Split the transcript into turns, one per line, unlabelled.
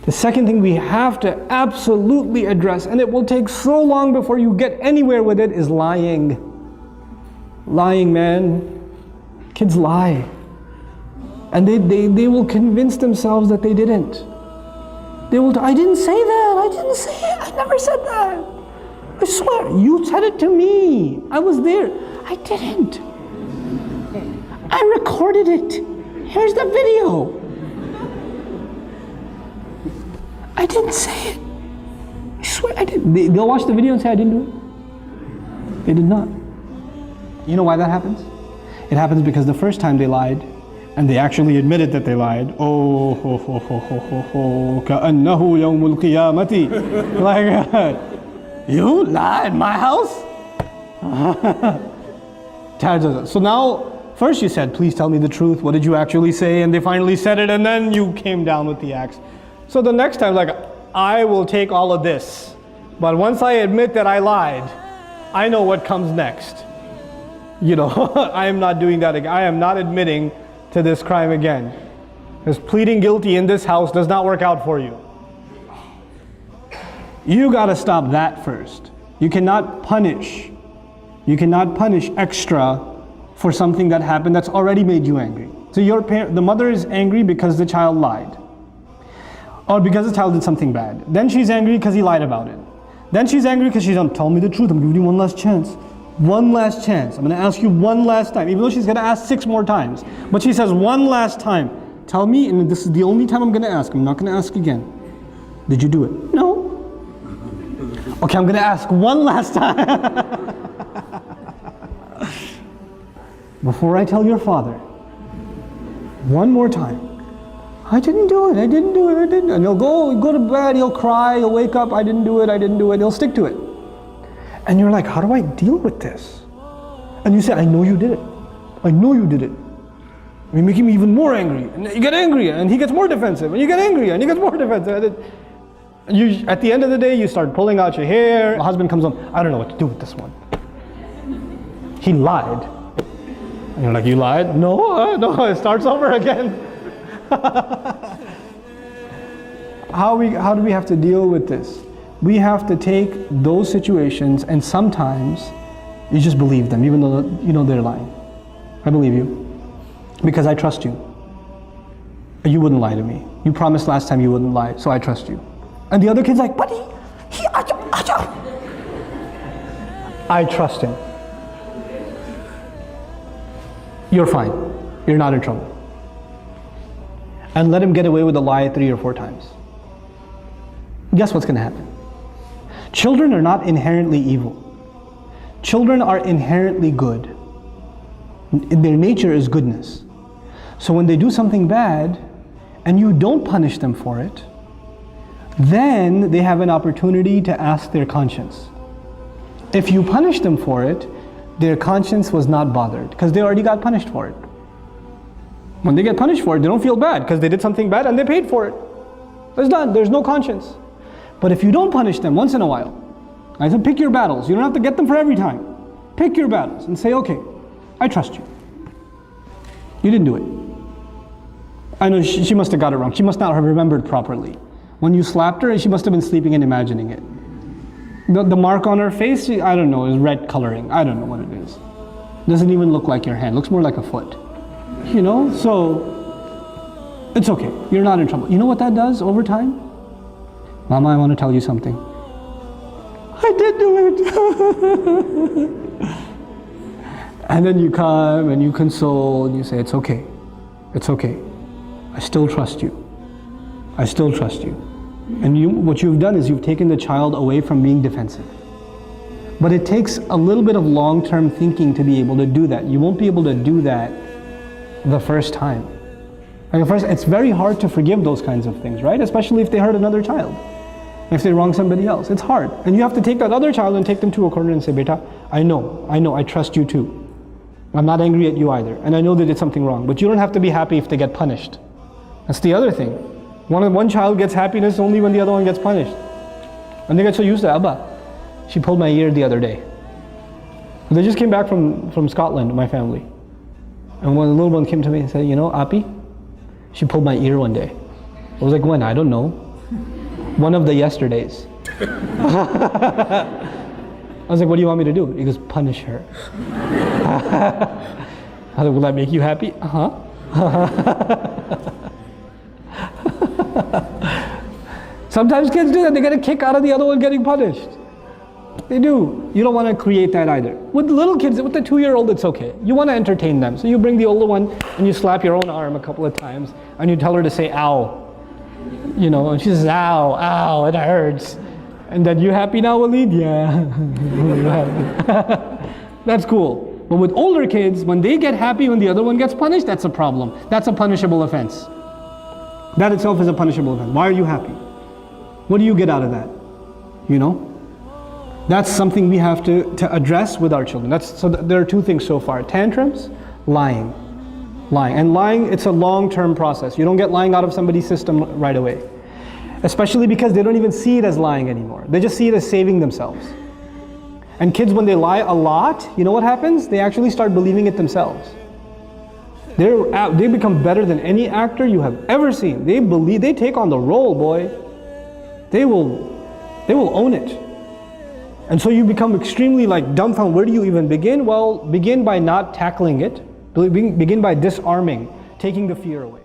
The second thing we have to absolutely address, and it will take so long before you get anywhere with it, is lying. Lying, man. Kids lie. And they will convince themselves that they didn't. They will, I didn't say that, I didn't say it, I never said that. I swear, you said it to me. I was there. I didn't. I recorded it. Here's the video. I didn't say it. I swear I didn't. They'll watch the video and say I didn't do it. They did not. You know why that happens? It happens because the first time they lied, and they actually admitted that they lied. Oh, ho, ho, ho, ho, ho, ho, ka'annahu yawmul qiyamati. Like, you lie in my house? So now, first you said, please tell me the truth. What did you actually say? And they finally said it, and then you came down with the axe. So the next time, like, I will take all of this. But once I admit that I lied, I know what comes next. You know, I am not doing that again. I am not admitting to this crime again. Because pleading guilty in this house does not work out for you. You gotta stop that first. You cannot punish. You cannot punish extra for something that happened that's already made you angry. So the mother is angry because the child lied. Or because the child did something bad. Then she's angry because he lied about it. Then she's angry because she's like, tell me the truth, I'm giving you one last chance. One last chance. I'm going to ask you one last time, even though she's going to ask 6 more times. But she says one last time, tell me, and this is the only time I'm going to ask. I'm not going to ask again. Did you do it? No. Okay, I'm going to ask one last time. Before I tell your father, one more time. I didn't do it, I didn't do it, I didn't. And he'll go to bed, he'll cry, he'll wake up, I didn't do it, I didn't do it. He'll stick to it. And you're like, how do I deal with this? And you say, I know you did it. I know you did it. You're making me even more angry. And you get angry, and he gets more defensive. And you get angry, and he gets more defensive. And you, at the end of the day, you start pulling out your hair. The husband comes home, I don't know what to do with this one. He lied. And you're like, you lied? No, no, it starts over again. How do we have to deal with this? We have to take those situations, and sometimes you just believe them, even though you know they're lying. I believe you because I trust you. You wouldn't lie to me. You promised last time you wouldn't lie, so I trust you. And the other kid's like, buddy, I trust him. You're fine. You're not in trouble. And let him get away with a lie 3 or 4 times. Guess what's going to happen? Children are not inherently evil. Children are inherently good. Their nature is goodness. So when they do something bad and you don't punish them for it, then they have an opportunity to ask their conscience. If you punish them for it, their conscience was not bothered because they already got punished for it. When they get punished for it, they don't feel bad because they did something bad and they paid for it. It's done. There's no conscience. But if you don't punish them once in a while, I said pick your battles. You don't have to get them for every time. Pick your battles and say, okay, I trust you. You didn't do it. I know she must have got it wrong. She must not have remembered properly. When you slapped her, she must have been sleeping and imagining it. The mark on her face, I don't know, is red coloring. I don't know what it is. Doesn't even look like your hand. Looks more like a foot. You know, so it's okay. You're not in trouble. You know what that does over time? Mama, I want to tell you something. I did do it. And then you come and you console and you say, it's okay. It's okay. I still trust you. I still trust you. And what you've done is you've taken the child away from being defensive. But it takes a little bit of long-term thinking to be able to do that. You won't be able to do that the first time. Like first, it's very hard to forgive those kinds of things, right? Especially if they hurt another child. If they wrong somebody else, it's hard. And you have to take that other child and take them to a corner and say, Beta, I know, I trust you too. I'm not angry at you either. And I know they did something wrong, but you don't have to be happy if they get punished. That's the other thing. One child gets happiness only when the other one gets punished. And they get so used to Abba. She pulled my ear the other day. They just came back from Scotland, my family. And when the little one came to me and said, you know, Api, she pulled my ear one day. I was like, when? I don't know. One of the yesterdays. I was like, what do you want me to do? He goes, punish her. I was like, will that make you happy? Uh-huh. Sometimes kids do that. They get a kick out of the other one getting punished. They do. You don't want to create that either. With little kids, with the 2-year-old, it's okay. You want to entertain them. So you bring the older one and you slap your own arm a couple of times and you tell her to say, ow. You know, and she says, ow, ow, it hurts. And then, you happy now, Walid? Yeah. That's cool. But with older kids, when they get happy when the other one gets punished, that's a problem. That's a punishable offense. That itself is a punishable offense. Why are you happy? What do you get out of that? You know? That's something we have to address with our children. There are 2 things so far. Tantrums, lying. And lying, it's a long-term process. You don't get lying out of somebody's system right away. Especially because they don't even see it as lying anymore. They just see it as saving themselves. And kids, when they lie a lot, you know what happens? They actually start believing it themselves. They become better than any actor you have ever seen. They take on the role, boy. They will own it. And so you become extremely dumbfounded. Where do you even begin? Well, begin by not tackling it. Begin by disarming, taking the fear away.